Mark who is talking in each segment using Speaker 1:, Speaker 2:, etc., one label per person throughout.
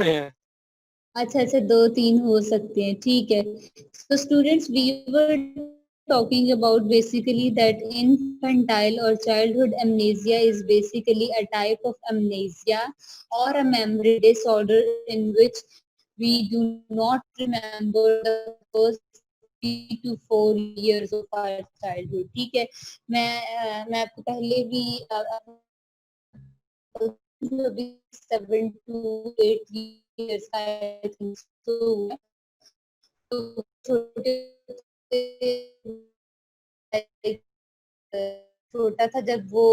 Speaker 1: हैं।
Speaker 2: अच्छा अच्छा, 2-3 हो सकते हैं, ठीक है। So students, we were talking about basically that infantile or childhood amnesia is basically a type of amnesia or a memory disorder in which we do not remember the first 3 to 4 years of our childhood. ठीक है, मैं आपको पहले भी अभी 7 to 8 years का I think so, तो छोटे छोटा था जब वो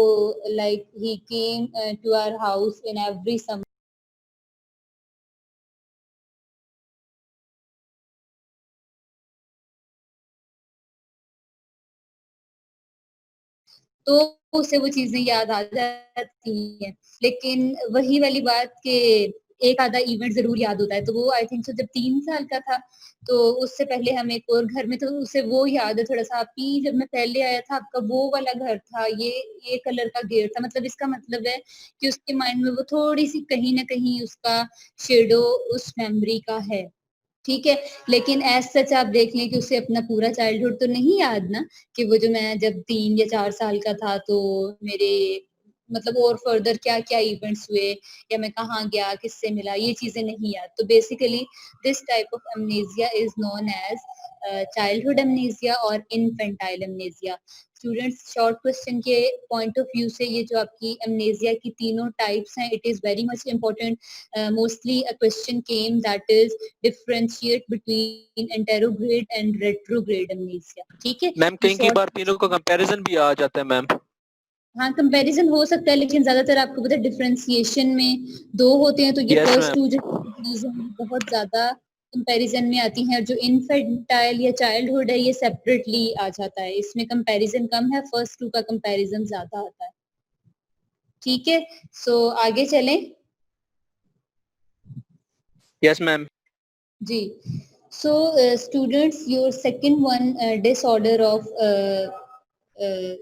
Speaker 2: like he came to our house in every summer. तो उसे वो चीजें याद आ जाती हैं, लेकिन वही वाली बात कि एक आधा इवेंट जरूर याद होता है। तो वो आई थिंक सो जब 3 साल का था, तो उससे पहले हम एक और घर में, तो उसे वो याद है थोड़ा सा, आपकी जब मैं पहले आया था आपका वो वाला घर था, ये कलर का गेट था। मतलब इसका मतलब है कि उसके माइंड में वो थोड़ी सी कहीं ना कहीं उसका शेडो उस मेमोरी का है। ठीक है, लेकिन एज सच आप देख लें कि उसे अपना पूरा चाइल्डहुड तो नहीं याद ना, कि वो जो मैं जब 3 या 4 साल का था तो मेरे मतलब और फर्दर क्या क्या इवेंट्स हुए या मैं कहाँ गया, किससे मिला, ये चीजें नहीं याद। तो basically this type of amnesia is known as childhood amnesia और infantile amnesia. Students, short question के पॉइंट ऑफ व्यू से ये जो आपकी अमनेजिया की तीनों टाइप्स हैं, it is very much important. Mostly a question came that is differentiate between anterograde and retrograde amnesia. ठीक है,
Speaker 1: मैम
Speaker 2: ये
Speaker 1: कई
Speaker 2: शॉर्ट।
Speaker 1: बार तीनों का कंपैरिजन भी आ जाता है मैम।
Speaker 2: हाँ, कंपैरिजन हो सकता है, लेकिन ज्यादातर आपको पता है डिफरेंशिएशन में दो होते हैं, तो ये
Speaker 1: यस
Speaker 2: फर्स्ट
Speaker 1: मैम।
Speaker 2: टू जो बहुत ज्यादा कंपैरिजन में आती हैं, और जो इनफेंटाइल या चाइल्डहुड है ये सेपरेटली आ जाता है, इसमें कंपैरिजन कम है, फर्स्ट टू का कंपैरिजन ज्यादा आता है। ठीक है, सो आगे चलें।
Speaker 1: Yes ma'am.
Speaker 2: जी, so students, your second one disorder of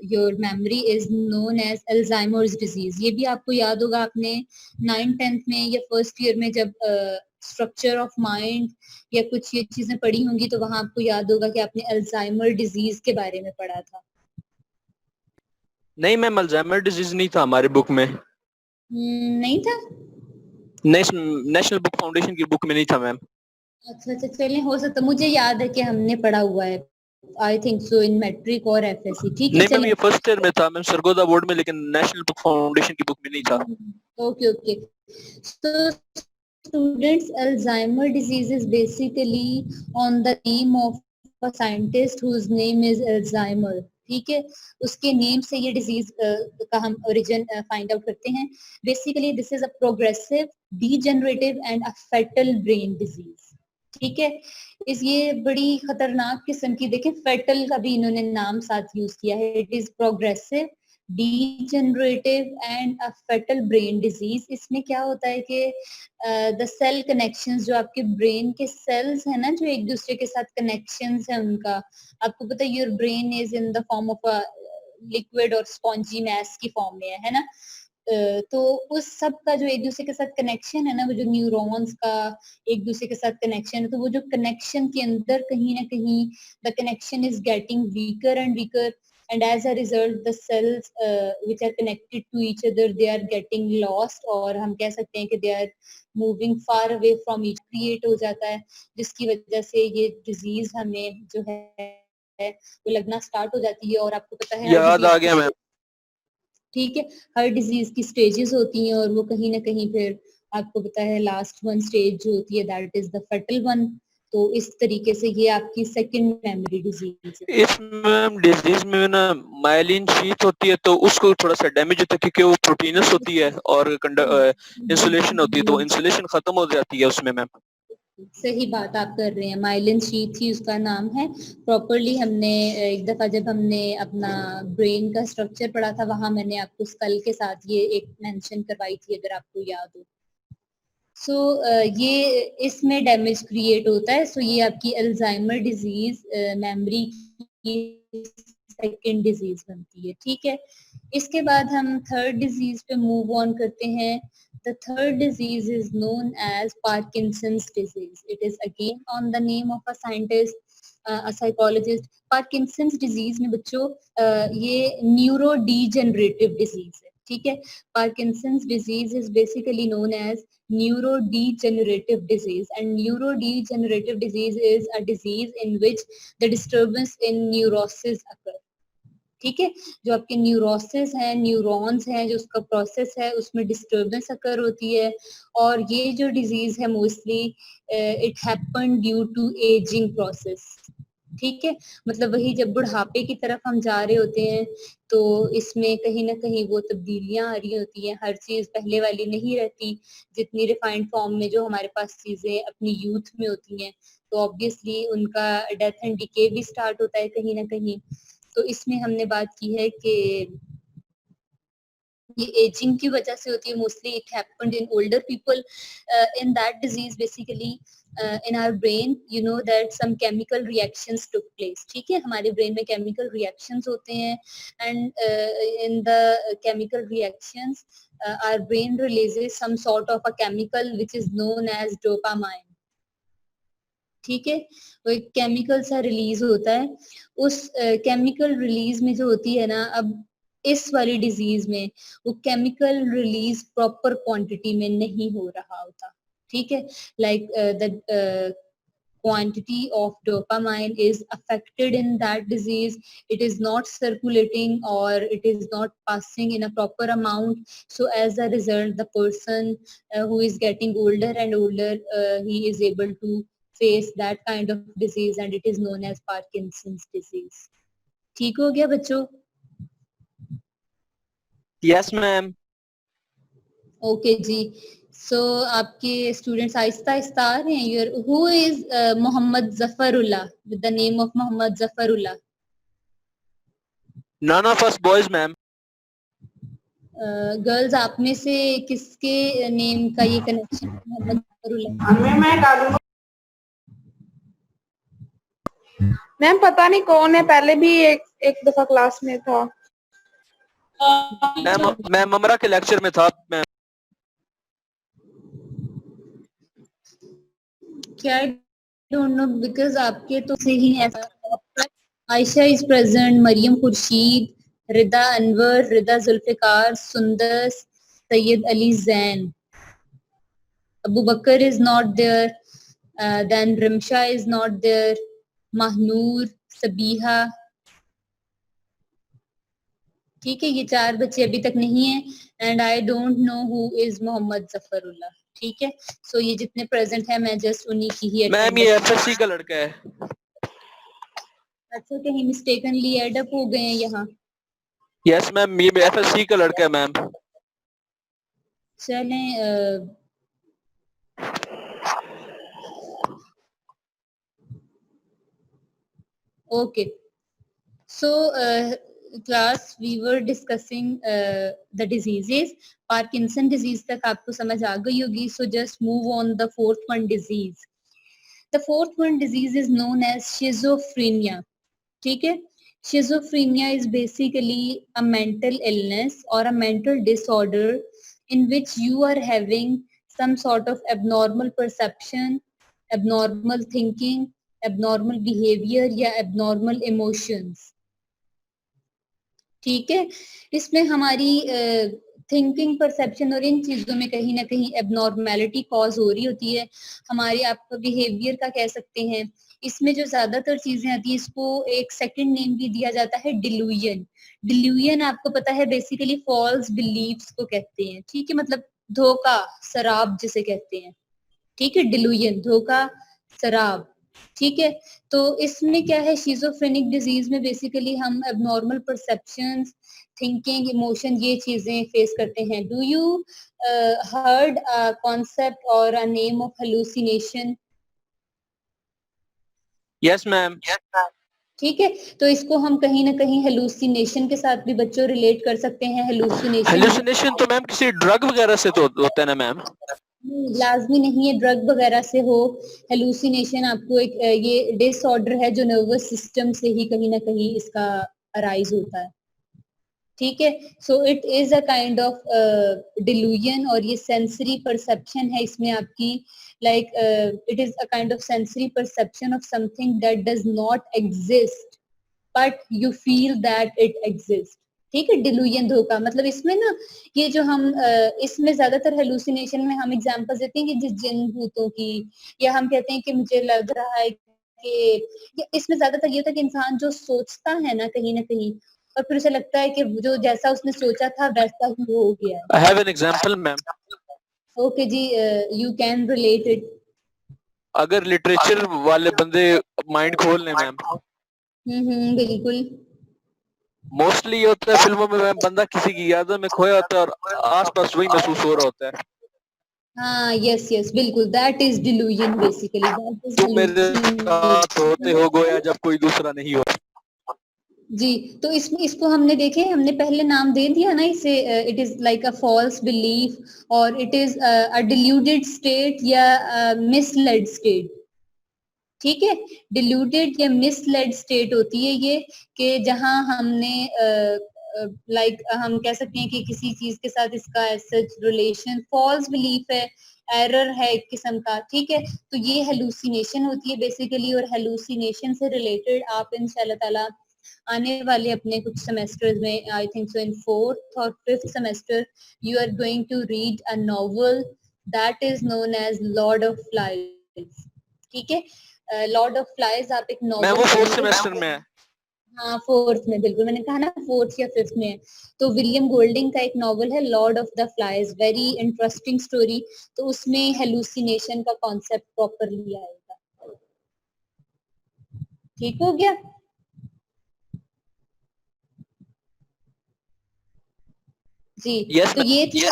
Speaker 2: your memory is known as Alzheimer's disease। ये भी आपको याद होगा, आपने 9th-10th में या फर्स्ट ईयर में जब स्ट्रक्चर ऑफ माइंड या कुछ ये चीजें पढ़ी होंगी, तो वहां आपको याद होगा कि आपने अल्जाइमर डिजीज के बारे में पढ़ा था।
Speaker 1: नहीं मैम, अल्जाइमर डिजीज नहीं था हमारे बुक में।
Speaker 2: नहीं था?
Speaker 1: नेशनल बुक फाउंडेशन की बुक में नहीं था मैम।
Speaker 2: अच्छा अच्छा, चलिए, हो सकता, मुझे याद है कि हमने पढ़ा हुआ है, I think so, in matric और एफएससी। ठीक है,
Speaker 1: नहीं मैम,
Speaker 2: चलें।
Speaker 1: ये फर्स्ट ईयर में था मैम, सरगोदा बोर्ड में, लेकिन नेशनल बुक फाउंडेशन की बुक में नहीं था।
Speaker 2: Okay, okay. So, students, Alzheimer disease is basically on the name of a scientist whose name is Alzheimer. ठीक है, उसके नेम से ये डिजीज का हम ओरिजिन फाइंड आउट करते हैं। Basically this is a progressive, degenerative and a fatal brain disease. ठीक है, इस ये बड़ी खतरनाक किस्म की, देखें फेटल का भी इन्होंने नाम साथ यूज किया है। It is progressive, degenerative and a fatal brain disease. इसमें क्या होता है कि द सेल कनेक्शंस, जो आपके ब्रेन के सेल्स है ना, जो एक दूसरे के साथ कनेक्शंस है उनका, आपको पता है your brain is in the form of a liquid और स्पॉन्जी मैस की फॉर्म में है ना। तो उस सब का जो एक दूसरे के साथ कनेक्शन है ना, वो जो न्यूरॉन्स का एक दूसरे के साथ कनेक्शन है, तो वो जो कनेक्शन के अंदर कहीं ना कहीं the connection is getting weaker and weaker, and as a result the cells which are connected to each other, they are getting lost, और हम कह सकते हैं कि they are moving far away from each, create हो जाता है, जिसकी वजह से ये डिजीज हमें जो है वो लगना स्टार्ट हो जाती है। और आपको पता है हर
Speaker 1: याद आ
Speaker 2: डिजीज
Speaker 1: गया
Speaker 2: की,
Speaker 1: मैम।
Speaker 2: ठीक है, हर डिजीज की स्टेजेस होती हैं, और वो कहीं ना कहीं फिर आपको पता है लास्ट वन स्टेज जो होती है दैट इज द फटल वन। तो इस तरीके से ये आपकी सेकंड मेमोरी डिजीज है।
Speaker 1: इस मैम डिजीज में ना माइलिन शीथ होती है, तो उसको थोड़ा सा डैमेज होता है, क्योंकि वो प्रोटीनस होती है और इंसुलेशन होती है, तो इंसुलेशन खत्म हो जाती है उसमें मैम।
Speaker 2: सही बात आप कर रहे हैं, माइलिन शीथ ही उसका नाम है प्रॉपरली। हमने एक दफा जब हमने अपना ब्रेन का स्ट्रक्चर पढ़ा था, वहां मैंने आपको स्कल के साथ ये एक मेंशन करवाई थी, अगर आपको याद हो। सो ये इसमें डैमेज क्रिएट होता है। सो ये आपकी अल्जाइमर डिजीज मेमोरी की सेकेंड डिजीज बनती है। ठीक है, इसके बाद हम थर्ड डिजीज पे मूव ऑन करते हैं, The third disease is known as Parkinson's disease. It is again on the name of a scientist, a psychologist. Parkinson's disease में बच्चों ये न्यूरोडीजेनरेटिव डिजीज है, ठीक है. Parkinson's disease is basically known as neurodegenerative disease, and neurodegenerative disease is a disease in which the disturbance in neuroses occur. ठीक है, जो आपके न्यूरोसिस है, न्यूरॉन्स हैं, जो उसका प्रोसेस है उसमें डिस्टर्बेंस अकर होती है. और ये जो डिजीज है mostly it happen due to ageing process. ठीक है, मतलब वही जब बुढ़ापे की तरफ हम जा रहे होते हैं तो इसमें कहीं ना कहीं वो तब्दीलियां आ रही होती हैं. हर चीज पहले वाली नहीं रहती, जितनी रिफाइंड फॉर्म में जो हमारे पास चीजें अपनी यूथ में होती हैं तो ऑब्वियसली उनका डेथ एंड डिके भी स्टार्ट होता है कहीं ना कहीं. तो इसमें हमने बात की है कि ये एजिंग की वजह से होती है. Mostly it happened in older people. In that disease basically in our brain you know that some chemical reactions took place. ठीक है, हमारे ब्रेन में chemical reactions होते हैं and in the chemical reactions our brain releases some sort of a chemical which is known as dopamine. ठीक है, वो एक केमिकल सा रिलीज होता है. उस केमिकल रिलीज में जो होती है ना, अब इस वाली डिजीज में वो केमिकल रिलीज प्रॉपर क्वांटिटी में नहीं हो रहा होता. ठीक है, like the quantity of dopamine is affected in that disease. It is not circulating or it is not passing in a proper amount. So as a result, the person who is getting older and older, he is able to face that kind of disease and it is known as Parkinson's disease. ठीक हो गया बच्चों?
Speaker 1: Yes, ma'am.
Speaker 2: Okay जी. So आपके students Aahista Aahista आ रहे हैं. Who is Mohammad Zafarullah with the name of Mohammad Zafarullah?
Speaker 3: None of us boys, ma'am.
Speaker 2: Girls आप में से किसके नेम का ये कनेक्शन मोहम्मद जफरुल्लाह?
Speaker 4: मैं डालूंगा. मैम पता नहीं कौन है, पहले भी एक दफा क्लास में था.
Speaker 3: मैम अमरा के लेक्चर में था. मैम
Speaker 2: क्या आई डोंट नो बिकॉज आपके तो से ही है. Ayesha is present, Mariam Khurshid, Rida Anwar, Rida Zulfiqar, Sundas, Syed Ali Zain. Abu Bakr is not there, then Rimsha is not there, Mahnoor, Sabiha. ठीक है, ये 4 बच्चे अभी तक नहीं है and I don't know who is Mohammad Zafarullah. ठीक है, सो ये जितने प्रेजेंट है मैं जस्ट उन्हीं की ही.
Speaker 3: मैम ये एफएससी का लड़का है.
Speaker 2: अच्छा, कहीं मिस्टेकनली ऐड अप हो गए हैं यहाँ?
Speaker 3: यस मैम, ये एफएससी का लड़का है मैम.
Speaker 2: चलें okay, so class we were discussing the diseases. Parkinson disease तक आपको समझ आ गई होगी. So just move on the fourth one disease. The fourth one disease is known as schizophrenia. ठीक है, schizophrenia is basically a mental illness or a mental disorder in which you are having some sort of abnormal perception, abnormal thinking, abnormal behavior या abnormal emotions. ठीक है, इसमें हमारी thinking, perception और इन चीजों में कहीं ना कहीं एबनॉर्मैलिटी कॉज हो रही होती है. हमारे आपका बिहेवियर का कह सकते हैं. इसमें जो ज्यादातर चीजें आती है इसको एक सेकंड नेम भी दिया जाता है, डिल्यूजन. डिल्यूजन आपको पता है बेसिकली फॉल्स बिलीव्स को कहते हैं. ठीक है, मतलब धोखा, शराब जिसे कहते हैं. ठीक है, डिल्यूजन, धोखा, शराब. ठीक है, तो इसमें क्या है, शिजोफ्रेनिक डिजीज में बेसिकली हम एबनॉर्मल परसेप्शंस, थिंकिंग, इमोशन, ये चीजें फेस करते हैं. Do you heard a concept और a name of hallucination?
Speaker 3: Yes ma'am.
Speaker 2: ठीक है, तो इसको हम कहीं ना कहीं हेलुसिनेशन के साथ भी बच्चों रिलेट कर सकते हैं.
Speaker 3: हेलुसिनेशन तो मैम किसी ड्रग वगैरह से तो होता है ना मैम?
Speaker 2: लाजमी नहीं है ड्रग वगैरह से हो. हेलुसिनेशन आपको एक ये डिसऑर्डर है जो नर्वस सिस्टम से ही कहीं ना कहीं इसका अराइज होता है. ठीक है। So it is a kind of delusion, और ये सेंसरी परसेप्शन है इसमें आपकी, like it is a kind of sensory perception of something that does not exist but you feel that it exist. ठीक है, डिल्यूजन, धोखा, मतलब इसमें ना ये जो हम इसमें ज्यादातर हेलुसिनेशन में हम एग्जांपल देते हैं कि जिस जिन भूतों की, या हम कहते हैं कि मुझे लग रहा है कि इसमें ज्यादातर ये होता है कि इंसान जो सोचता है ना कहीं, और फिर उसे लगता है कि जो जैसा उसने सोचा था वैसा ही हो गया है।
Speaker 1: I have an example, ma'am.
Speaker 2: Okay जी, यू कैन रिलेट इट।
Speaker 1: अगर लिटरेचर वाले बंदे माइंड खोल लें मैम,
Speaker 2: बिल्कुल।
Speaker 1: मोस्टली ये होता है फिल्मों में मैम, बंदा किसी की यादों में खोया होता है और आसपास वही महसूस हो रहा होता है।
Speaker 2: हाँ, यस यस, बिल्कुल, that is delusion basically, that is
Speaker 1: तुम मेरे साथ होते हो गोया जब कोई दूसरा नहीं हो।
Speaker 2: जी। तो इसमें इसको हमने देखे, हमने पहले नाम दे दिया ना इसे, it is like a false belief, और it is a deluded state या मिसलेड स्टेट। ठीक है, डिल्यूडेड या मिसलेड स्टेट होती है ये, कि जहां हमने लाइक हम कह सकते हैं कि किसी चीज के साथ इसका सच रिलेशन, फॉल्स बिलीफ है, एरर है एक किस्म का। ठीक है, तो ये हेलुसिनेशन होती है बेसिकली, और हेलुसिनेशन से रिलेटेड आप इंशाल्लाह ताला आने वाले अपने कुछ सेमेस्टर्स में, आई थिंक सो इन 4th और 5th semester, you are going to read a novel that is known as Lord of Flies. ठीक है, लॉर्ड ऑफ फ्लाइज आप एक
Speaker 1: मैम
Speaker 2: नॉवल
Speaker 1: वो 4th
Speaker 2: पढ़ेंगे।
Speaker 1: सेमेस्टर में है।
Speaker 2: हाँ, 4th में, बिल्कुल, मैंने कहा ना 4th या 5th में है। तो विलियम गोल्डिंग का एक नॉवल है Lord of the flies, very interesting story. तो उसमें हेलुसिनेशन का कॉन्सेप्ट प्रॉपरली आएगा। ठीक हो गया। जी।
Speaker 1: यस
Speaker 2: तो ये थी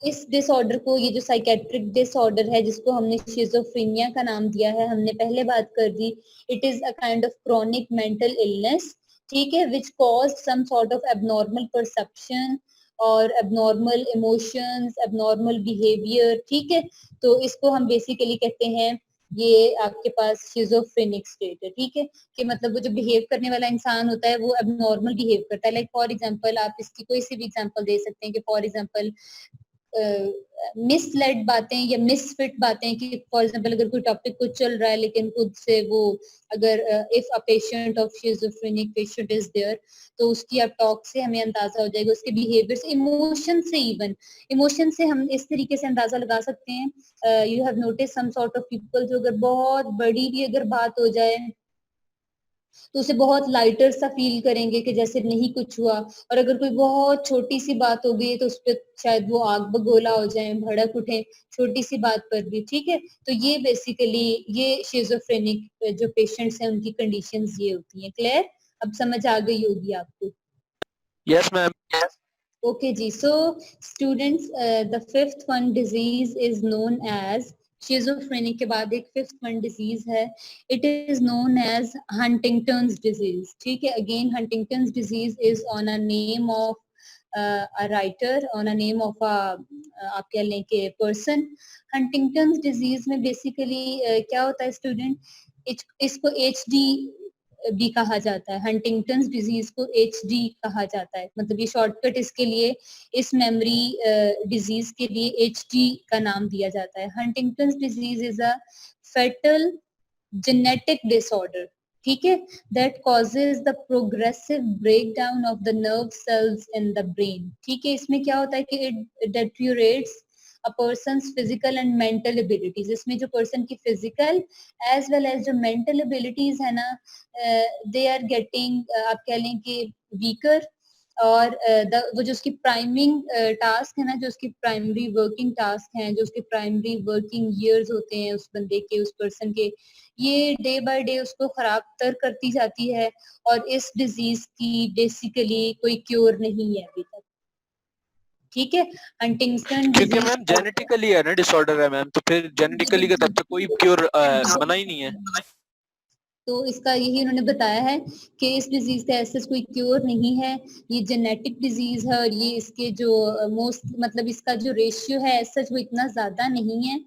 Speaker 2: इस डिसऑर्डर को, ये जो साइकेट्रिक डिसऑर्डर है जिसको हमने शिजोफ्रेनिया का नाम दिया है, हमने पहले बात कर दी। It is a kind of chronic mental illness, ठीक है, which cause some sort of abnormal perception और एबनॉर्मल इमोशंस, एबनॉर्मल बिहेवियर। ठीक है, तो इसको हम बेसिकली कहते हैं, ये आपके पास शिजोफ्रेनिक स्टेट है। ठीक है, कि मतलब वो जो बिहेव करने वाला इंसान होता है वो एबनॉर्मल बिहेव करता है। लाइक फॉर एग्जांपल, आप इसकी कोई सी भी एग्जांपल दे सकते हैं कि फॉर एग्जांपल मिसलेड बातें या मिसफिट बातें, कि फॉर एग्जांपल अगर कोई टॉपिक कुछ चल रहा है लेकिन खुद से वो, अगर if a patient of schizophrenic patient is there, तो उसकी आप टॉक से हमें अंदाजा हो जाएगा, उसके बिहेवियर से, इमोशन से, इवन इमोशन से हम इस तरीके से अंदाजा लगा सकते हैं। You have notice some sort of people जो अगर बहुत बड़ी भी अगर बात हो जाए तो उसे बहुत लाइटर सा फील करेंगे कि जैसे नहीं कुछ हुआ, और अगर कोई बहुत छोटी सी बात हो गई तो उस पर शायद वो आग बगोला हो जाए, भड़क उठे छोटी सी बात पर भी। ठीक है, तो ये बेसिकली ये शिजोफ्रेनिक जो पेशेंट्स हैं उनकी कंडीशंस ये होती हैं। क्लियर, अब समझ आ गई होगी आपको।
Speaker 1: Yes ma'am.
Speaker 2: Okay जी, so students, the fifth one disease is known as, schizophrenia के बाद एक fifth one disease है, it is known as Huntington's disease। ठीक है, again Huntington's disease is on a name of a writer, on a name of a आप कह लें कि person। Huntington's disease में basically क्या होता है student, इसको HD भी कहा जाता है, हंटिंगटन डिजीज को HD कहा जाता है, मतलब ये शॉर्टकट इसके लिए, इस मेमोरी डिजीज के लिए HD का नाम दिया जाता है। Huntington disease is a fatal genetic disorder, ठीक है, that causes the progressive breakdown of the nerve cells in the brain. ठीक है, इसमें क्या होता है कि it deteriorates a person's physical and mental abilities। इसमें जो पर्सन की फिजिकल एज वेल एज जो मेंटल एबिलिटीज है ना, दे आर गेटिंग, आप कह लें कि वीकर, और वो जो उसकी प्राइमिंग टास्क है ना, जो उसकी प्राइमरी वर्किंग टास्क हैं, जो उसके प्राइमरी वर्किंग ईयर्स होते हैं उस बंदे के, उस पर्सन के, ये डे बाय डे उसको खराब तर करती जाती है। और इस डिजीज की बेसिकली कोई क्योर नहीं है अभी तक। ठीक है, हंटिंगटन
Speaker 1: क्योंकि
Speaker 2: डिजीज
Speaker 1: मैम जेनेटिकली है ना डिसऑर्डर है मैम, तो फिर जेनेटिकली का तब तक कोई क्योर बना ही नहीं है।
Speaker 2: तो इसका यही उन्होंने बताया है कि इस डिजीज का ऐसा कोई क्योर नहीं है, ये जेनेटिक डिजीज है और ये इसके जो मोस्ट मतलब इसका जो रेशियो है सच वो इतना ज्यादा नहीं है,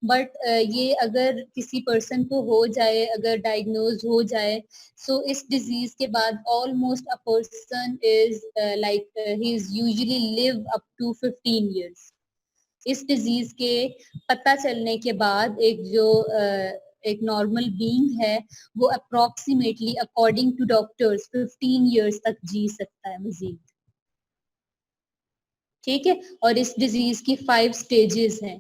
Speaker 2: बट ये अगर किसी पर्सन को हो जाए, अगर डायग्नोज हो जाए, सो इस डिजीज के बाद almost a person is like he is usually live up to 15 years। इस डिजीज के पता चलने के बाद एक नॉर्मल बीइंग है वो approximately according to doctors 15 years तक जी सकता है मजीद। ठीक है, और इस डिजीज की 5 स्टेजेस हैं।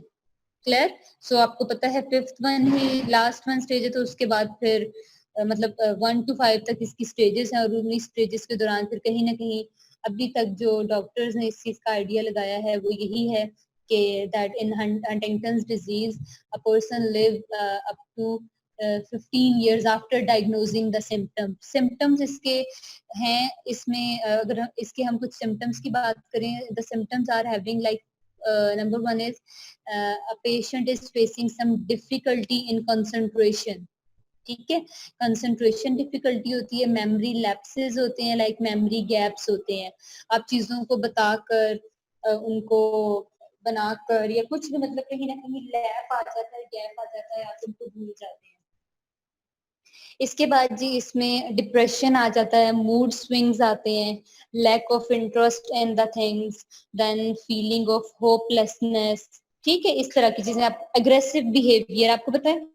Speaker 2: क्लियर? सो आपको पता है 5th वन ही लास्ट वन स्टेज है, तो उसके बाद फिर मतलब 1 to 5 तक इसकी स्टेजेस हैं, और उन्हीं स्टेजेस के दौरान फिर कहीं ना कहीं अभी तक जो डॉक्टर्स ने इस चीज का आइडिया लगाया है वो यही है कि that in Huntington's disease a person live up to 15 years after diagnosing the symptoms. Symptoms इसके हैं, इसमें अगर इसके हम कुछ सिम्टम्स की बात करें, the symptoms are having like number one is a patient is facing some difficulty in concentration। ठीक है, कंसंट्रेशन डिफिकल्टी होती है, मेमोरी लैप्सेस होते हैं, लाइक मेमोरी गैप्स होते हैं, आप चीजों को बताकर उनको बनाकर या कुछ भी मतलब कहीं ना कहीं लैप आ जाता है, गैप आ जाता है, आप उनको भूल जाते हैं। इसके बाद जी इसमें डिप्रेशन आ जाता है, मूड स्विंग्स आते हैं, lack of interest in the things, then feeling of hopelessness. ठीक है, इस तरह की चीजें, आप एग्रेसिव बिहेवियर, आपको पता है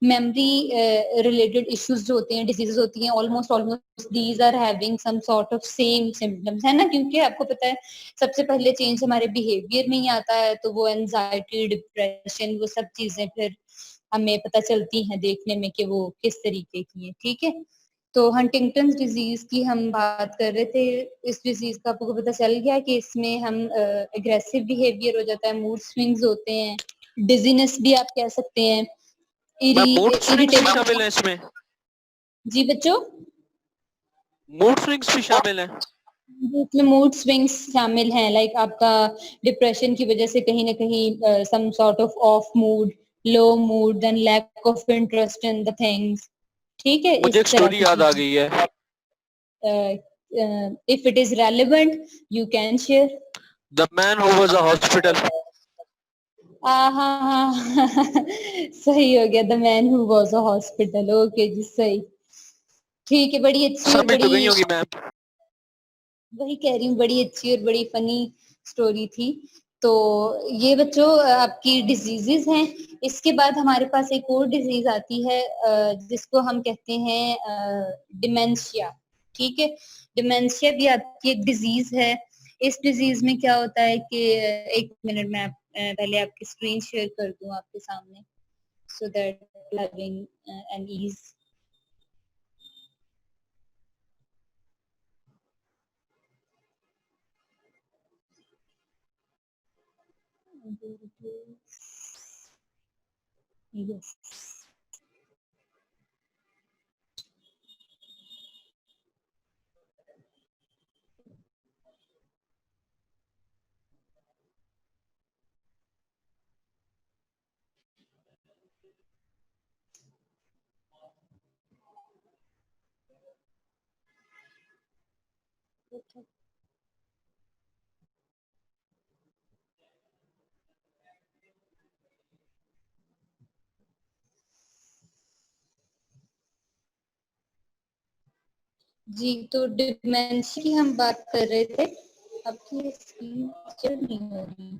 Speaker 2: मेमोरी रिलेटेड इश्यूज जो होते हैं, डिजीजेस होती हैं, almost these are having some sort of same symptoms, है ना, क्योंकि आपको पता है सबसे पहले चेंज हमारे बिहेवियर में ही आता है, तो वो एंजाइटी, डिप्रेशन, वो सब चीजें फिर हमें पता चलती हैं देखने में कि वो किस तरीके की है। ठीक है, तो हंटिंगटन डिजीज की हम बात कर रहे थे। इस डिजीज का आपको पता चल गया कि इसमें हम एग्रेसिव बिहेवियर हो जाता है, मूड स्विंग्स होते हैं, डिजीनेस भी आप कह सकते हैं,
Speaker 1: मूड स्विंग्स भी शामिल
Speaker 2: इरिटेबिलिटी।
Speaker 1: है इसमें?
Speaker 2: जी बच्चों,
Speaker 1: मूड स्विंग्स भी शामिल है?
Speaker 2: इसमें मूड स्विंग्स शामिल हैं, लाइक आपका डिप्रेशन की वजह से कहीं ना कहीं some sort of of mood, low mood, then lack of interest in the things. ठीक है,
Speaker 1: मुझे
Speaker 2: इस
Speaker 1: एक
Speaker 2: तरह
Speaker 1: स्टोरी
Speaker 2: की
Speaker 1: याद आ
Speaker 2: चीजें।
Speaker 1: गई है।
Speaker 2: If it is relevant you can share.
Speaker 1: The man who was a hospital.
Speaker 2: हाँ हाँ सही हो गया, the man who was a hospital. Okay जी, सही, ठीक है, बड़ी अच्छी और
Speaker 1: समझ तो गई
Speaker 2: बड़ी,
Speaker 1: होगी मैम।
Speaker 2: वही कह रही हूँ, बड़ी अच्छी और बड़ी फनी स्टोरी थी। तो ये बच्चों आपकी डिजीजेस हैं। इसके बाद हमारे पास एक और डिजीज आती है जिसको हम कहते हैं डिमेंशिया। ठीक है, डिमेंशिया भी आपकी एक डिजीज है। इस डिजीज में क्या होता है कि एक मिनट में आप पहले आपकी स्क्रीन शेयर कर दूं आपके सामने, so that having an ease. Yes. जी, तो डिमेंशिया की हम बात कर रहे थे। आपकी स्क्रीन शेयर नहीं हो रही।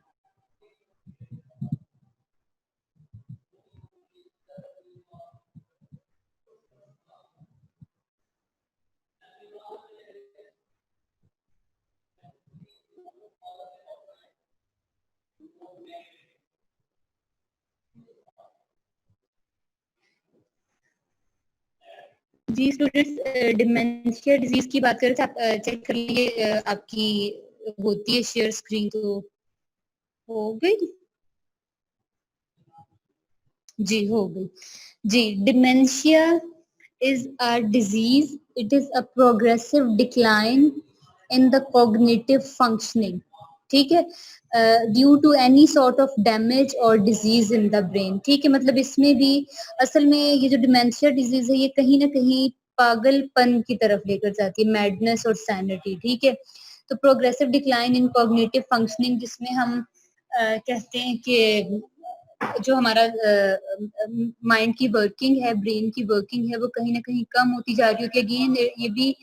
Speaker 2: जी स्टूडेंट्स, डिमेंशिया डिजीज की बात करें तो आप चेक कर लीजिए, आपकी होती है शेयर स्क्रीन, तो हो गई जी, हो गई जी। Dementia is a disease. It is a progressive decline in the cognitive functioning. ठीक है, due to any sort of damage or disease in the brain. ठीक है, मतलब इसमें भी असल में ये जो डिमेंशिया डिजीज है ये कहीं ना कहीं पागलपन की तरफ लेकर जाती है, मैडनेस और सैनिटी। ठीक है, तो progressive decline in cognitive functioning, जिसमें हम कहते हैं कि जो हमारा माइंड की वर्किंग है, ब्रेन की वर्किंग है, वो कहीं ना कहीं कम होती जा रही होती है। अगेन ये भी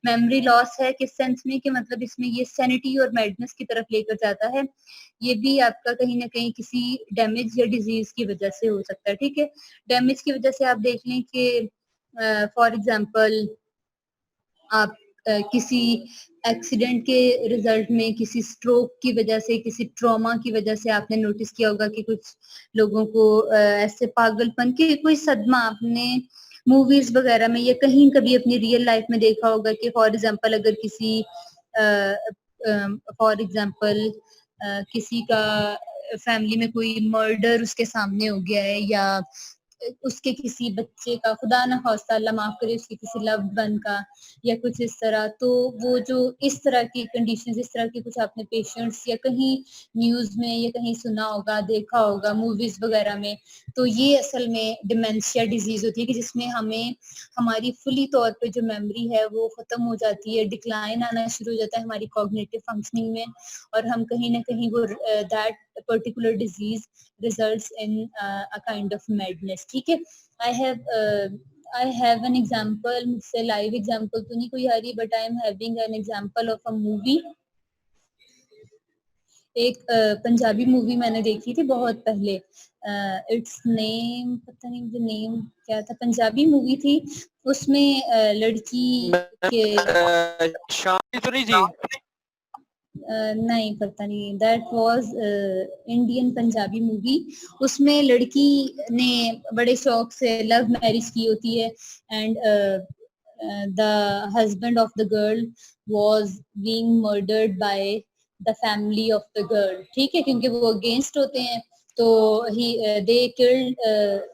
Speaker 2: मेमोरी लॉस है किस सेंस में कि मतलब इसमें ये सैनिटी और मैडनेस की तरफ लेकर जाता है। ये भी आपका कहीं ना कहीं किसी डैमेज या डिजीज की वजह से हो सकता है। ठीक है, डैमेज की वजह से आप देख लें कि फॉर एग्जाम्पल आप किसी एक्सीडेंट के रिजल्ट में, किसी स्ट्रोक की वजह से, किसी ट्रॉमा की वजह से आपने नोटिस किया होगा कि कुछ लोगों को ऐसे पागलपन के कोई सदमा आपने मूवीज वगैरह में या कहीं कभी अपनी रियल लाइफ में देखा होगा कि फॉर एग्जांपल अगर किसी फॉर एग्जांपल किसी का फैमिली में कोई मर्डर उसके सामने हो गया है, या उसके किसी बच्चे का, खुदा ना खास्ता अल्लाह माफ करे, उसके किसी लव्ड वन का या कुछ इस तरह, तो वो जो इस तरह की कंडीशंस, इस तरह के कुछ आपने पेशेंट्स या कहीं न्यूज में या कहीं सुना होगा, देखा होगा मूवीज वगैरह में, तो ये असल में डिमेंशिया डिजीज होती है कि जिसमें हमें हमारी फुली तौर पे जो मेमोरी है वो खत्म हो जाती है, डिक्लाइन आना शुरू हो जाता है हमारी कॉग्निटिव फंक्शनिंग में, और हम कहीं ना कहीं वो that particular disease results in a kind of madness. ठीक है, आई हैव एन एग्जांपल, मुझसे लाइव एग्जांपल तो नहीं कोई आ रही, but I am having an example of a movie. एक पंजाबी मूवी मैंने देखी थी बहुत पहले, इट्स नेम पता नहीं मुझे नेम क्या था, पंजाबी मूवी थी, उसमें लड़की के
Speaker 1: शादी तो नहीं थी?
Speaker 2: नहीं पता नहीं, that was Indian Punjabi movie. उसमें लड़की ने बड़े शौक से लव मैरिज की होती है, and the husband of the girl was being murdered by the family of the girl. ठीक है, क्योंकि वो अगेंस्ट होते हैं, तो ही they killed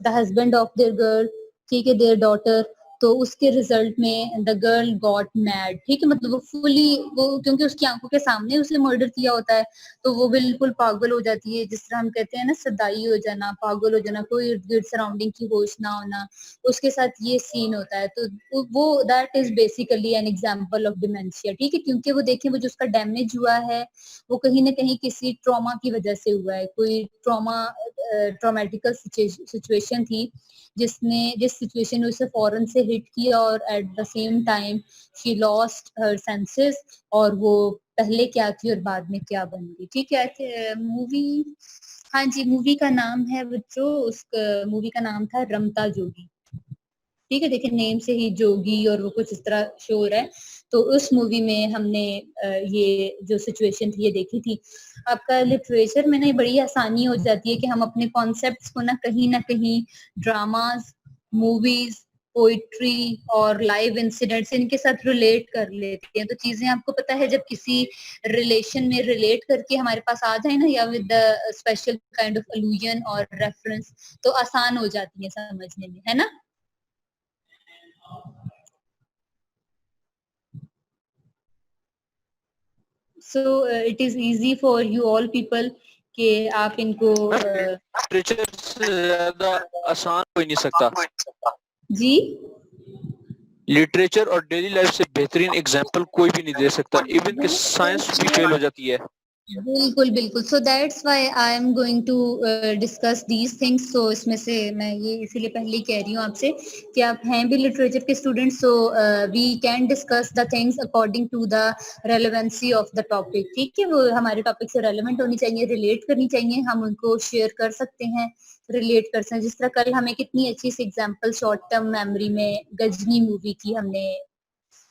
Speaker 2: the husband of their girl, ठीक है, देयर डॉटर। तो उसके रिजल्ट में द गर्ल गॉट मैड। ठीक है, मतलब वो फुली, वो क्योंकि उसकी आंखों के सामने उसने मर्डर किया होता है, तो वो बिल्कुल पागल हो जाती है, जिस तरह हम कहते हैं ना सदाई हो जाना, पागल हो जाना, कोई इर्द गिर्द सराउंडिंग की होश ना होना, उसके साथ ये सीन होता है। तो वो that is basically an example of dementia. ठीक है, क्योंकि वो देखें, वो जो उसका डैमेज हुआ है वो कहीं ना कहीं किसी ट्रॉमा की वजह से हुआ है, कोई ट्रॉमेटिकल सिचुएशन थी जिस सिचुएशन में उसे फौरन से हिट किया, और at the same time she lost her senses, और वो पहले क्या थी और बाद में क्या बन गई। ठीक है, मूवी, हाँ जी, मूवी का नाम है बच्चों, उस मूवी का नाम था रमता जोगी। ठीक है, देखिए नेम से ही जोगी और वो कुछ इस तरह शो हो रहा है। तो उस मूवी में हमने ये जो सिचुएशन थी ये देखी थी। आपका लिटरेचर में ना बड़ी आसानी हो जाती है कि हम अपने कॉन्सेप्ट्स को ना कहीं ड्रामाज, मूवीज, पोइट्री और लाइव इंसिडेंट्स इनके साथ रिलेट कर लेते हैं। तो चीजें आपको पता है जब किसी रिलेशन में रिलेट करके हमारे पास आ जाए ना, या with the special kind of allusion और रेफरेंस, तो आसान हो जाती है समझने में, है ना। So it is easy for you all people कि आप इनको
Speaker 1: लिटरेचर से ज्यादा आसान हो ही नहीं सकता।
Speaker 2: जी,
Speaker 1: लिटरेचर और डेली लाइफ से बेहतरीन एग्जाम्पल कोई भी नहीं दे सकता, इवन कि साइंस भी फेल हो जाती है।
Speaker 2: बिल्कुल बिल्कुल। So that's why I am going to discuss these things. So इसमें से मैं ये इसीलिए पहले ही कह रही हूँ आपसे कि आप हैं भी लिटरेचर के students, so we can discuss the things according to the relevancy of the topic. ठीक है, वो हमारे टॉपिक से रेलेवेंट होनी चाहिए, रिलेट करनी चाहिए, हम उनको शेयर कर सकते हैं, रिलेट कर सकते हैं। जिस तरह कल हमें कितनी अच्छी सी एग्जाम्पल शॉर्ट टर्म मेमोरी में गजनी मूवी की हमने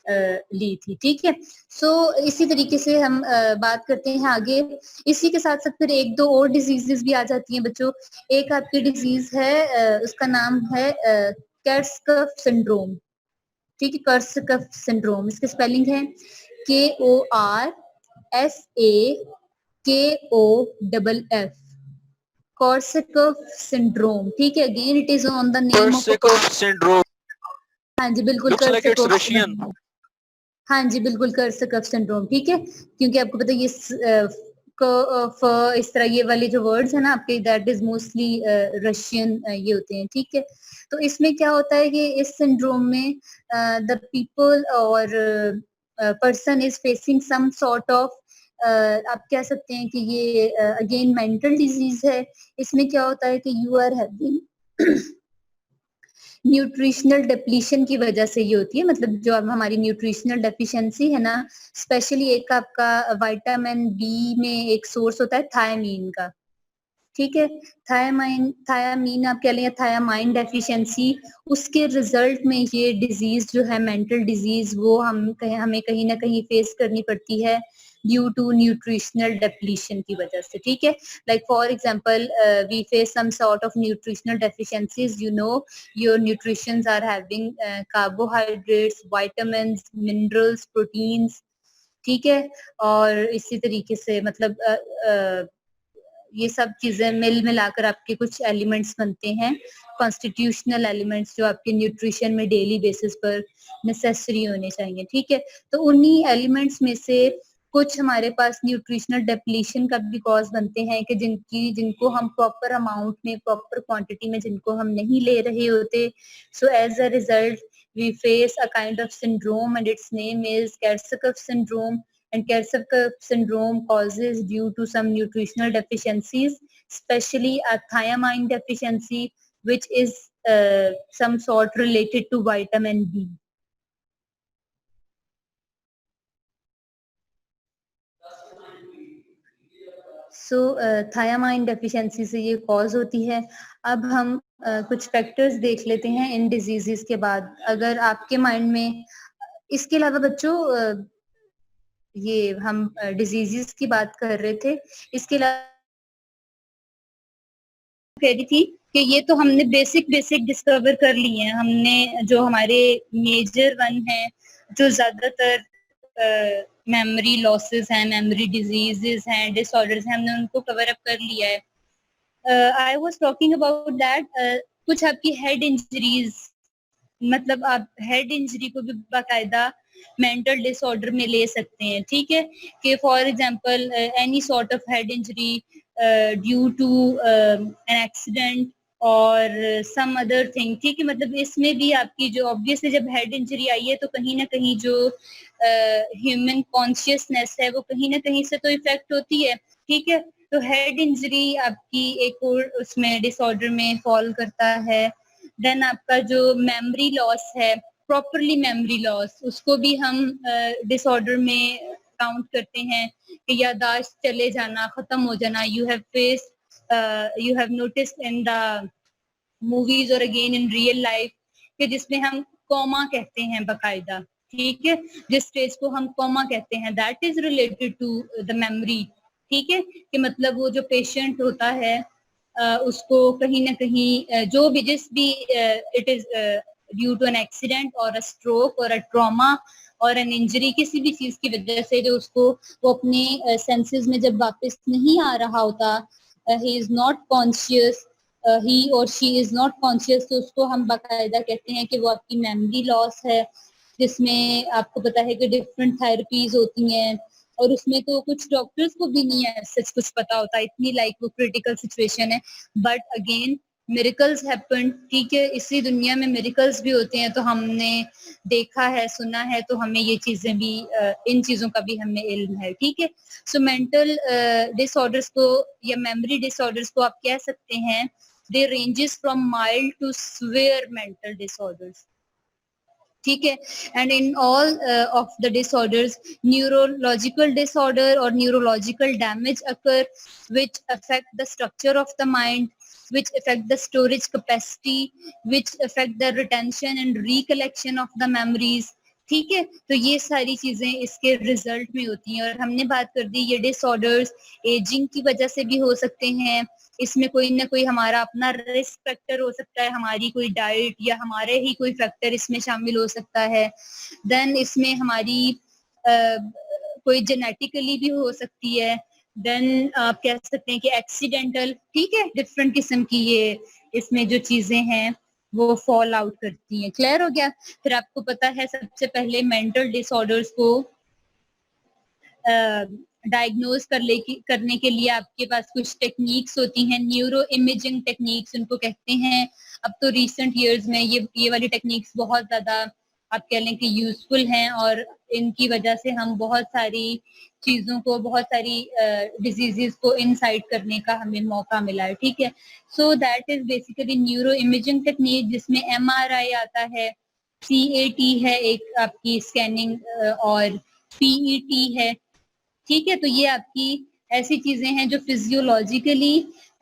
Speaker 2: ली थी। ठीक है, सो इसी तरीके से हम बात करते हैं आगे। इसी के साथ साथ फिर एक दो और डिजीजेस भी आ जाती हैं बच्चों। एक आपकी डिजीज है, उसका नाम है कर्स्कफ सिंड्रोम। ठीक है, कर्स्कफ सिंड्रोम, इसकी स्पेलिंग है KORSAKOFF, कॉर्सकफ सिंड्रोम। ठीक है, again it is on the name of
Speaker 1: Korsakoff syndrome,
Speaker 2: हाँ जी बिल्कुल,
Speaker 1: लुक्स लाइक इट्स रशियन।
Speaker 2: हाँ जी बिल्कुल, कर्स्कफ सिंड्रोम। ठीक है, क्योंकि आपको पता है ये इस तरह ये वाले जो वर्ड्स है ना आपके, दैट इज मोस्टली रशियन ये होते हैं, ठीक है। तो इसमें क्या होता है कि इस सिंड्रोम में the people or person is facing some sort of, आप कह सकते हैं कि ये अगेन मेंटल डिजीज है। इसमें क्या होता है कि you are having nutritional depletion की वजह से ये होती है, मतलब जो अब हमारी न्यूट्रिशनल डेफिशिएंसी है ना, स्पेशली एक आपका विटामिन बी में एक सोर्स होता है थायमीन का, ठीक है। थायामीन आप कह लें, थायामाइन डेफिशिएंसी, उसके रिजल्ट में ये डिजीज जो है मेंटल डिजीज, वो हमें कहीं ना कहीं फेस करनी पड़ती है ड्यू टू न्यूट्रिशनल डेप्लीशन की वजह से, ठीक है। Like for example we face some sort of nutritional deficiencies, you know your nutritions are having carbohydrates, vitamins, minerals, proteins, ठीक है। और इसी तरीके से मतलब ये सब चीजें मिल मिलाकर आपके कुछ एलिमेंट्स बनते हैं, कॉन्स्टिट्यूशनल एलिमेंट्स, जो आपके न्यूट्रिशन में डेली बेसिस पर नेसेसरी होने चाहिए, ठीक है। तो उन्हीं एलिमेंट्स में से कुछ हमारे पास न्यूट्रिशनल डेप्लीशन का भी कॉज बनते हैं कि जिनको हम प्रॉपर अमाउंट में, प्रॉपर क्वांटिटी में जिनको हम नहीं ले रहे होते। So as a result we face a kind of syndrome and its name is Korsakoff syndrome. And Korsakoff syndrome causes due to some nutritional deficiencies, especially a thiamine deficiency, which is some sort related to vitamin B. So thiamine deficiency से ये cause होती है। अब हम कुछ factors देख लेते हैं इन डिजीजेस के बाद। अगर आपके माइंड में इसके अलावा बच्चों ये हम डिजीजेस की बात कर रहे थे, इसके अलावा कह रही थी कि ये तो हमने बेसिक डिस्कवर कर लिए हैं हमने, जो हमारे मेजर वन है, जो ज्यादातर मेमोरी लॉसेस हैं, मेमोरी डिजीजेस हैं, डिसऑर्डर्स हैं, हमने उनको कवर अप कर लिया है। I was talking about that, कुछ आपकी हेड इंजरीज, मतलब आप हेड इंजरी को भी बाकायदा मेंटल डिसऑर्डर में ले सकते हैं, ठीक है। कि for example any sort of head injury due to an accident or some other thing, ठीक है। मतलब इसमें भी आपकी जो ऑब्वियसली जब हेड इंजरी आई है तो कहीं ना कहीं जो ह्यूमन कॉन्शियसनेस है वो कहीं ना कहीं से तो इफेक्ट होती है, ठीक है। तो हेड इंजरी आपकी एक और उसमें डिसऑर्डर में फॉल करता है। देन आपका जो मेमोरी लॉस है, प्रॉपरली मेमोरी लॉस, उसको भी हम डिसऑर्डर में काउंट करते हैं कि याददाश्त चले जाना, खत्म हो जाना। You have noticed in the movies और अगेन इन रियल लाइफ कि जिसमें हम कोमा कहते हैं बाकायदा, ठीक है। जिस स्टेज को हम कोमा कहते हैं, that is related to the memory, ठीक है। कि मतलब वो जो पेशेंट होता है उसको कहीं ना कहीं जो भी जिस भी it is due to an accident or a stroke or a trauma or an injury, किसी भी चीज की वजह से जो उसको वो अपने सेंसेस में जब वापस नहीं आ रहा होता, ही इज नॉट कॉन्शियस, ही और शी इज नॉट कॉन्शियस, तो उसको हम बाकायदा कहते हैं कि वो आपकी मेमोरी लॉस है। जिसमें आपको पता है कि डिफरेंट थेरेपीज होती हैं और उसमें तो कुछ डॉक्टर्स को भी नहीं है सच कुछ पता होता, इतनी लाइक वो क्रिटिकल सिचुएशन है। बट अगेन मिरेकल्स हैपन, ठीक है। इसी दुनिया में मिरेकल्स भी होते हैं, तो हमने देखा है, सुना है, तो हमें ये चीजें भी इन चीजों का भी हमें इल्म है, ठीक है। सो मेंटल डिसऑर्डर्स को या मेमोरी डिसऑर्डर्स को आप कह सकते हैं they ranges from mild to severe mental disorders, ठीक है। And in all of the disorders neurological disorder और neurological damage occur which affect the structure of the mind, which affect the storage capacity, which affect the retention and recollection of the memories, ठीक है। तो ये सारी चीजें इसके result में होती हैं। और हमने बात कर दी ये डिसऑर्डर्स एजिंग की वजह से भी हो सकते हैं, इसमें कोई ना कोई हमारा अपना रिस्क फैक्टर हो सकता है, हमारी कोई डाइट या हमारे ही कोई फैक्टर इसमें शामिल हो सकता है। देन इसमें हमारी कोई जेनेटिकली भी हो सकती है। देन आप कह सकते हैं कि एक्सीडेंटल, ठीक है। डिफरेंट किस्म की ये इसमें जो चीजें हैं वो फॉल आउट करती हैं। क्लियर हो गया। फिर आपको पता है सबसे पहले मेंटल डिसऑर्डर्स को डायग्नोज करने के लिए आपके पास कुछ टेक्निक्स होती हैं, न्यूरो इमेजिंग टेक्निक्स उनको कहते हैं। अब तो रिसेंट इयर्स में ये वाली टेक्निक्स बहुत ज्यादा आप कह लें कि यूजफुल हैं, और इनकी वजह से हम बहुत सारी चीजों को, बहुत सारी डिजीजेस को इनसाइट करने का हमें मौका मिला है। ठीक है, so that is basically neuro imaging technique, जिसमें MRI आता है, CAT है एक आपकी स्कैनिंग, और PET है। ठीक है, तो ये आपकी ऐसी चीजें हैं जो physiologically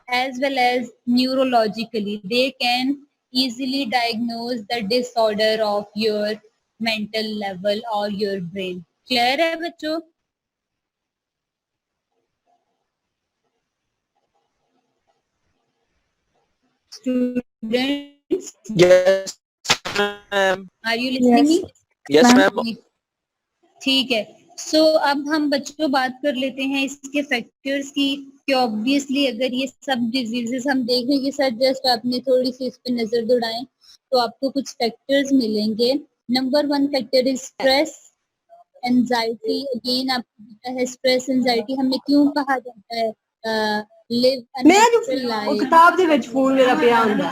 Speaker 2: as well as neurologically they can easily diagnose the disorder of your mental level or your brain. Clear है बच्चों? Students,
Speaker 1: Yes, ma'am.
Speaker 2: are you listening me?
Speaker 1: Yes, ma'am.
Speaker 2: ठीक है, सो अब हम बच्चों बात कर लेते हैं इसके फैक्टर्स की, कि ऑब्वियसली अगर ये सब डिजीजेस हम देखेंगे सर, जस्ट आपने थोड़ी सी इस पे नजर दौड़ाएं तो आपको कुछ फैक्टर्स मिलेंगे। Number 1 factor is stress anxiety. Again आपको है स्ट्रेस एंजाइटी, हमें क्यों कहा जाता है लिव अ नेचुरल लाइफ।
Speaker 5: किताब दे विच फोन मेरा पिया हुंदा।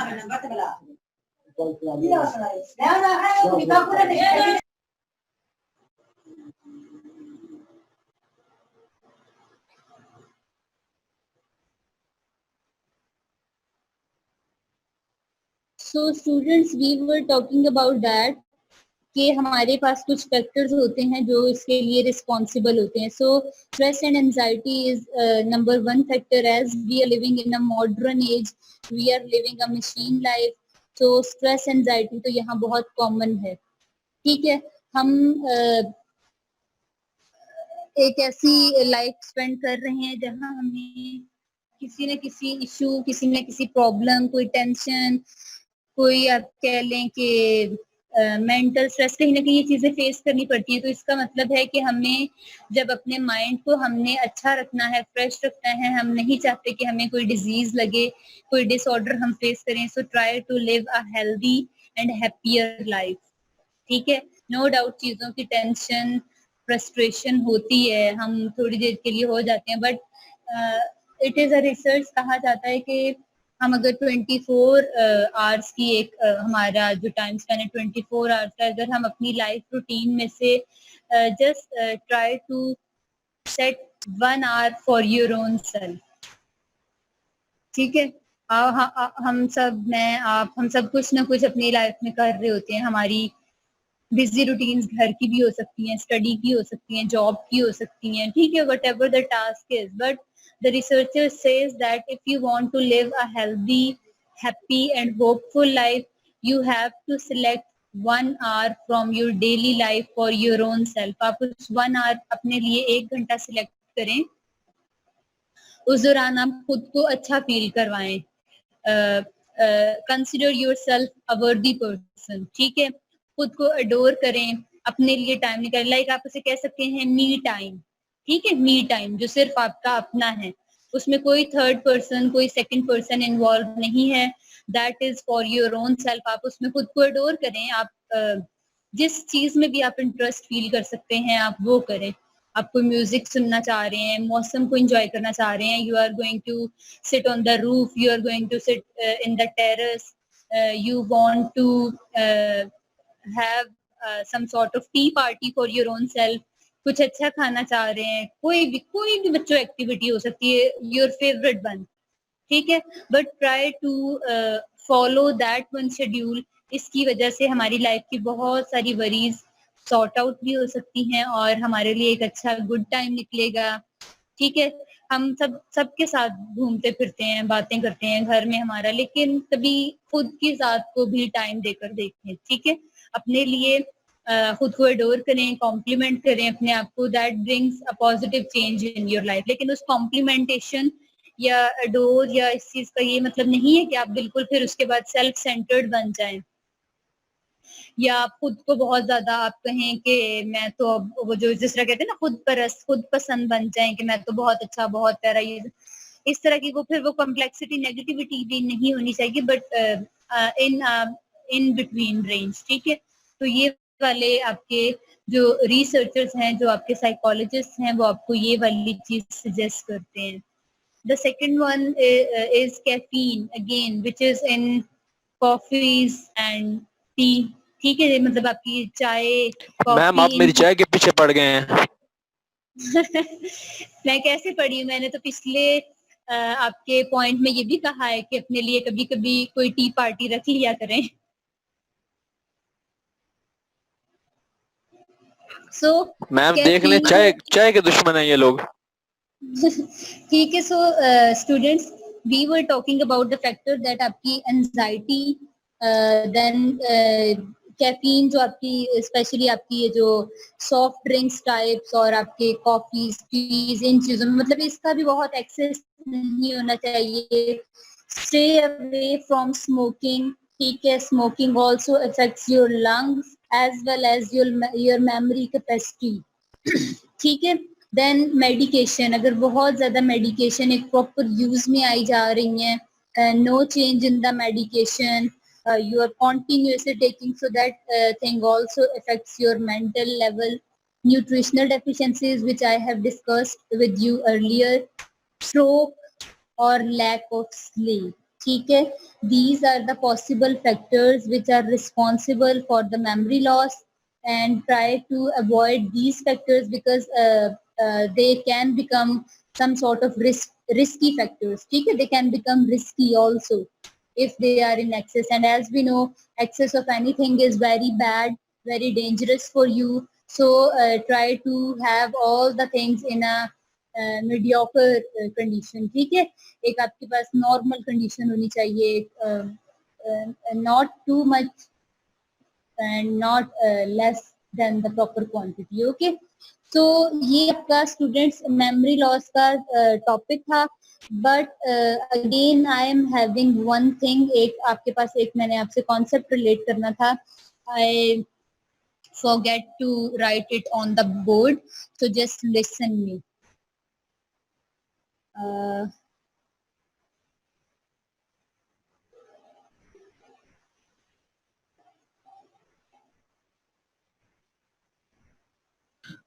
Speaker 2: So students, we were talking about that कि हमारे पास कुछ फैक्टर्स होते हैं जो इसके लिए रिस्पॉन्सिबल होते हैं। So stress and anxiety is number 1 factor, as we are living in a modern age, we are living a machine life. So stress anxiety तो यहाँ बहुत कॉमन है। ठीक है, हम एक ऐसी लाइफ स्पेंड कर रहे हैं जहाँ हमें किसी न किसी इशू, किसी न किसी प्रॉब्लम, कोई टेंशन, कोई आप कह लें कि मेंटल स्ट्रेस, कहीं ना कहीं ये चीजें फेस करनी पड़ती हैं। तो इसका मतलब है कि हमें जब अपने माइंड को हमने अच्छा रखना है, फ्रेश रखना है, हम नहीं चाहते कि हमें कोई डिजीज लगे, कोई डिसऑर्डर हम फेस करें। So try to live a healthy and happier life. ठीक है, नो डाउट चीजों की टेंशन, फ्रस्ट्रेशन होती है, हम थोड़ी देर के लिए हो जाते हैं, but it is a research, कहा जाता है कि हम अगर 24 आवर्स की एक हमारा जो टाइम स्पेन है 24 आवर्स का, अगर हम अपनी लाइफ रूटीन में से just try to set 1 hour for your own self. ठीक है, हम सब, मैं, आप, हम सब कुछ ना कुछ अपनी लाइफ में कर रहे होते हैं। हमारी बिजी रूटीन्स घर की भी हो सकती हैं, स्टडी की हो सकती हैं, जॉब की हो सकती हैं। ठीक है, what ever the task is, but the researcher says that if you want to live a healthy, happy and hopeful life, you have to select 1 hour from your daily life for your own self. आप उस 1 hour अपने लिए 1 घंटा select करें, उस दौरान आप खुद को अच्छा फील करवाएं। कंसिडर योर सेल्फ अ वर्दी पर्सन। ठीक है, खुद को अडोर करें, अपने लिए टाइम निकालें। लाइक आप उसे कह सकते हैं मी टाइम। ठीक है, मी टाइम जो सिर्फ आपका अपना है, उसमें कोई थर्ड पर्सन, कोई सेकंड पर्सन इन्वॉल्व नहीं है। That is for your own self. आप उसमें खुद को अडोर करें। आप जिस चीज में भी आप इंटरेस्ट फील कर सकते हैं आप वो करें। आप कोई म्यूजिक सुनना चाह रहे हैं, मौसम को एंजॉय करना चाह रहे हैं, you are going to sit on the roof, you are going to sit in the terrace, you want to have some sort of tea party for your own self, कुछ अच्छा खाना चाह रहे हैं, कोई भी बच्चों एक्टिविटी हो सकती है, योर फेवरेट वन। ठीक है, but try to follow that one schedule. इसकी वजह से हमारी लाइफ की बहुत सारी वरीज सॉर्ट आउट भी हो सकती हैं और हमारे लिए एक अच्छा गुड टाइम निकलेगा। ठीक है, हम सबके साथ घूमते फिरते हैं, बातें करते हैं घर में हमारा, लेकिन कभी खुद की जात को भी टाइम देकर देखें। ठीक है, अपने लिए खुद को एडोर करें, कॉम्प्लीमेंट करें अपने आप को। That brings a positive change in your life. लेकिन उस कॉम्प्लीमेंटेशन या एडोर या इस चीज का ये मतलब नहीं है कि आप बिल्कुल फिर उसके बाद सेल्फ सेंटर्ड बन जाएं, या आप खुद को बहुत ज्यादा आप कहें कि मैं तो अब वो जो जिस तरह कहते हैं ना खुद परस्त, खुद पसंद बन जाएं कि मैं तो बहुत अच्छा, बहुत प्यारा, ये इस तरह की वो फिर वो कॉम्प्लेक्सिटी, नेगेटिविटी भी नहीं होनी चाहिए, बट इन बिटवीन रेंज। ठीक है, तो ये वाले आपके जो रिसर्चर्स हैं, जो आपके साइकोलॉजिस्ट हैं, वो आपको ये वाली चीज सजेस्ट करते हैं. The second one is caffeine again, which is in coffees and tea. ठीक है, मतलब आपकी चाय,
Speaker 3: मैम आप
Speaker 2: कॉफी.
Speaker 3: मेरी चाय के पीछे पड़ गए हैं.
Speaker 2: मैं कैसे पढ़ी हूँ? मैंने तो पिछले आपके पॉइंट में ये भी कहा है कि अपने लिए कभी कभी कोई टी पार्टी रख लिया करें. So
Speaker 3: मैम देख लें, चाय चाय के दुश्मन है ये लोग.
Speaker 2: ठीक है. So students, we were talking about the factor that आपकी एंजाइटी, देन कैफीन, जो आपकी स्पेशली आपकी ये जो सॉफ्ट ड्रिंक्स टाइप्स और आपके कॉफी, टीज, इन चीजों में मतलब इसका भी बहुत एक्सेस नहीं होना चाहिए. Stay away from smoking. ठीक है, smoking also affects your lungs as well as your memory capacity. ठीक है. देन मेडिकेशन, अगर बहुत ज्यादा मेडिकेशन एक प्रॉपर यूज में आई जा रही है, no change in the medication, you are continuously taking, so that thing also affects your mental level. Nutritional deficiencies, which I have discussed with you earlier, stroke or lack of sleep. ठीक है, these are the possible factors which are responsible for the memory loss, and try to avoid these factors because they can become some sort of risky factors. ठीक है, they can become risky also if they are in excess, and as we know, excess of anything is very bad, very dangerous for you. So try to have all the things in a mediocre condition. ठीक है, एक आपके पास normal condition होनी चाहिए, not too much and not less than the proper quantity. Okay, तो ये आपका students memory loss का टॉपिक था. But again I am having one thing, एक आपके पास एक मैंने आपसे कॉन्सेप्ट रिलेट करना था. आई forget to write it on the board, so just listen me.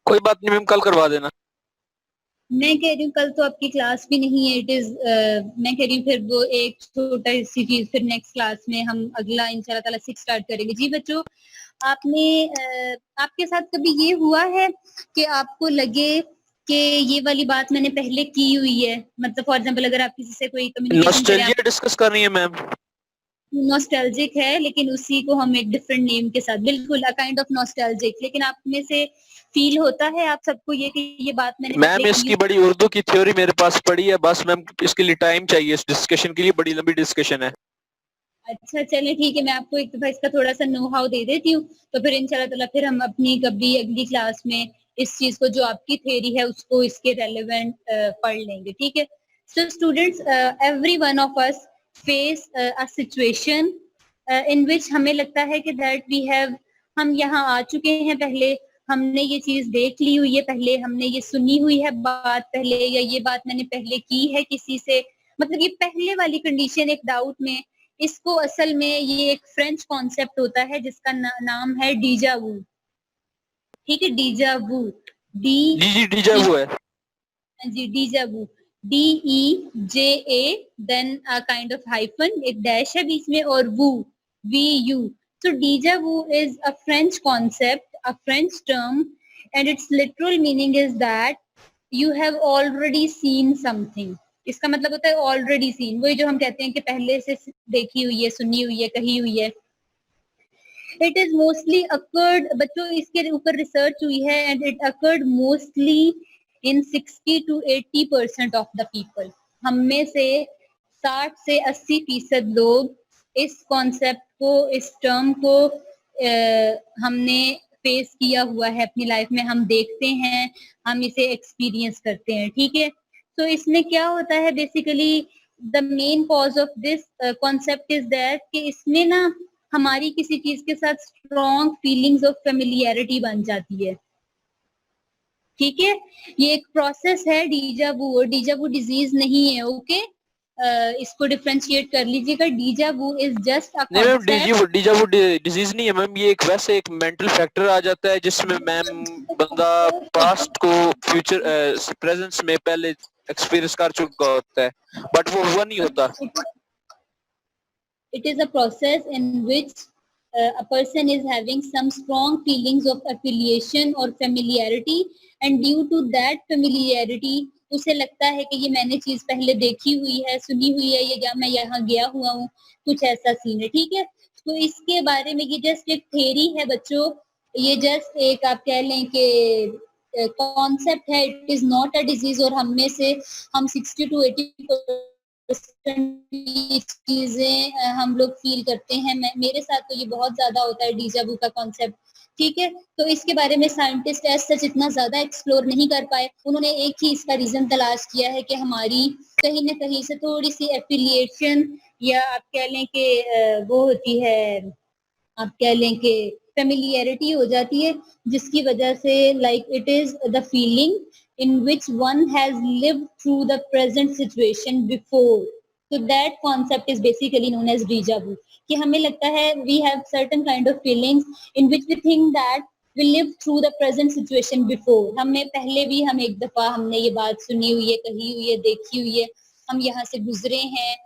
Speaker 3: कोई बात नहीं मैम, कल करवा देना.
Speaker 2: मैं कह रही हूँ कल तो आपकी क्लास भी नहीं है. इट इज मैं कह रही हूँ फिर वो एक छोटा सी चीज फिर नेक्स्ट क्लास में हम अगला इंशाल्लाह ताला 6 स्टार्ट करेंगे. जी बच्चों, आपने आपके साथ कभी ये हुआ है कि आपको लगे कि ये वाली बात मैंने पहले की हुई है? मतलब फॉर एग्जांपल अगर आप किसी से कोई कम्युनिकेशन
Speaker 3: नॉस्टैल्जिया डिस्कस कर रही है मैम.
Speaker 2: नॉस्टैल्जिक है, लेकिन उसी को हम एक डिफरेंट नेम के साथ, बिल्कुल अ काइंड ऑफ नॉस्टैल्जिक, लेकिन आप में से फील होता है आप सबको ये कि ये बात मैंने
Speaker 3: मैम इसकी बड़ी उर्दू की थ्योरी मेरे पास पड़ी है, बस मैम इसके लिए टाइम चाहिए, इस डिस्कशन के लिए बड़ी लंबी डिस्कशन है.
Speaker 2: अच्छा चलिए ठीक है, मैं आपको एक दफा इसका थोड़ा सा नो हाउ दे देती हूँ, तो फिर इंशाल्लाह ताला फिर हम अपनी कभी अगली क्लास में इस चीज को जो आपकी थ्योरी है उसको इसके रेलेवेंट पढ़ लेंगे. ठीक है. So students, every one of us face a situation in which हमें लगता है कि दैट वी हैव, हम यहाँ आ चुके हैं पहले, हमने ये चीज देख ली हुई है पहले, हमने ये सुनी हुई है बात पहले, या ये बात मैंने पहले की है किसी से. मतलब ये पहले वाली कंडीशन एक डाउट में, इसको असल में ये एक फ्रेंच कॉन्सेप्ट होता है जिसका नाम है डीजा वू. ठीक है, डीजा वू,
Speaker 3: जी डीजा वू है
Speaker 2: जी, deja vu, DEJA, then a kind of hyphen, एक डैश है बीच में, और वू, VU. So deja vu is a French concept, a French term, and its literal meaning is that you have already seen something. इसका मतलब होता है already seen, वही जो हम कहते हैं कि पहले से देखी हुई है, सुनी हुई है, कही हुई है. It is mostly occurred, बच्चों इसके ऊपर रिसर्च हुई है, and it occurred mostly in 60 to 80% of the people. हम में से 60 से 80% लोग इस कॉन्सेप्ट को, इस टर्म को हमने फेस किया हुआ है अपनी लाइफ में, हम देखते हैं, हम इसे एक्सपीरियंस करते हैं. ठीक है. तो इसमें क्या होता है basically, the main cause of this concept is that कि इसमें ना हमारी किसी चीज के साथ स्ट्रॉन्ग फीलिंग्स ऑफ फेमिलियरिटी बन जाती है. ठीक है, ये एक प्रोसेस है डीजा वू, और डीजा वू डिजीज नहीं है. ओके, इसको डिफरेंशिएट कर लीजिएगा. डीजा वू इज जस्ट अ
Speaker 3: नहीं मैम,
Speaker 2: कॉन्सेप्ट.
Speaker 3: डीजा वो डिजीज नहीं है मैम, ये एक वैसे एक मेंटल फैक्टर आ जाता है जिसमें मैम बंदा पास्ट को फ्यूचर प्रेजेंस में पहले एक्सपीरियंस कर चुका होता है, बट वो हुआ नहीं होता.
Speaker 2: It is a process in which a person is having some strong feelings of affiliation or familiarity, and due to that familiarity उसे लगता है कि ये मैंने चीज पहले देखी हुई है, सुनी हुई है, या मैं यहाँ गया हुआ हूँ, कुछ ऐसा सीन है. ठीक है, तो इसके बारे में ये जस्ट एक थ्योरी है बच्चों, ये जस्ट एक आप कह लें कि कॉन्सेप्ट है. It is not a disease. और हम में से हम 60 to 80% चीजें हम लोग फील करते हैं. मेरे साथ तो ये बहुत ज्यादा होता है डीजा वू का कॉन्सेप्ट. ठीक है, तो इसके बारे में साइंटिस्ट एज सच इतना ज्यादा एक्सप्लोर नहीं कर पाए. उन्होंने एक ही इसका रीजन तलाश किया है कि हमारी कहीं ना कहीं से थोड़ी सी एफिलिएशन, या आप कह लें कि वो होती है, आप कह लें कि फेमिलियरिटी हो जाती है, जिसकी वजह से like it is the feeling in which one has lived through the present situation before. So that concept is basically known as deja vu. कि हमें लगता है we have certain kind of feelings in which we think that we lived through the present situation before. हमें पहले भी हम एक दफा हमने ये बात सुनी हुई है, कही हुई है, देखी हुई है, हम यहाँ से गुजरे हैं,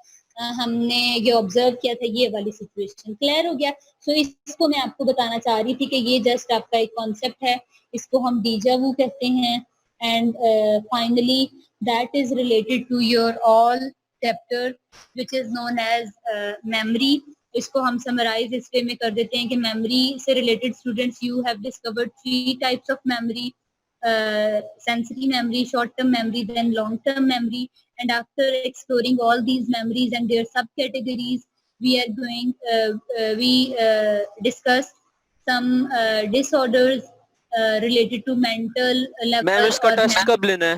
Speaker 2: हमने ये ऑब्जर्व किया था, ये वाली सिचुएशन. क्लियर हो गया? सो इसको मैं आपको बताना चाह रही थी कि ये जस्ट आपका एक कॉन्सेप्ट है, इसको हम डीजा वू कहते हैं. And finally that is related to your all chapter which is known as memory. इसको हम summarize इस way में कर देते हैं कि memory से related students you have discovered 3 types of memory: sensory memory, short term memory, then long term memory. And after exploring all these memories and their subcategories, we are going we discuss some disorders related to mental level.
Speaker 3: Ma'am इसका test कब लेना है?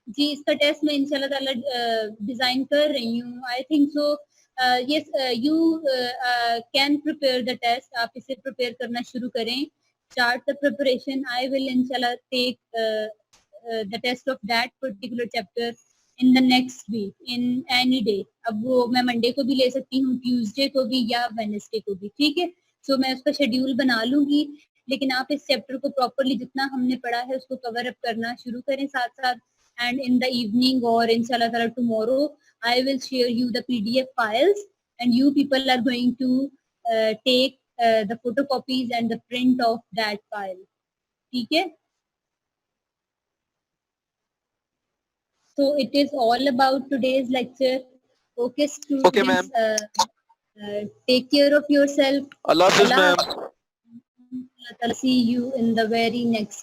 Speaker 2: जी, इसका test मैं इंशाल्लाह ताला design कर रही हूँ. I think so yes you can prepare the test. आप इसे प्रिपेयर करना शुरू करें. Start the preparation. I will इंशाल्लाह take the test of that particular chapter in the next week, in any day. अब वो मैं मंडे को भी ले सकती हूँ, ट्यूसडे को भी, या वेडनेसडे को भी. ठीक है, सो मैं उसका शेड्यूल बना लूंगी. लेकिन आप इस चैप्टर को प्रॉपरली जितना हमने पढ़ा है उसको कवर अप करना शुरू करें साथ साथ. एंड इन द इवनिंग और इंशाल्लाह ताला tomorrow I will share you the PDF files and you people are going to take the photocopies and the print of that file. ठीक है, so it is all about today's lecture. Okay students,
Speaker 3: Okay, ma'am.
Speaker 2: Take care of yourself.
Speaker 3: Allah Hafiz, ma'am.
Speaker 2: Allah Ta'ala see you in the very next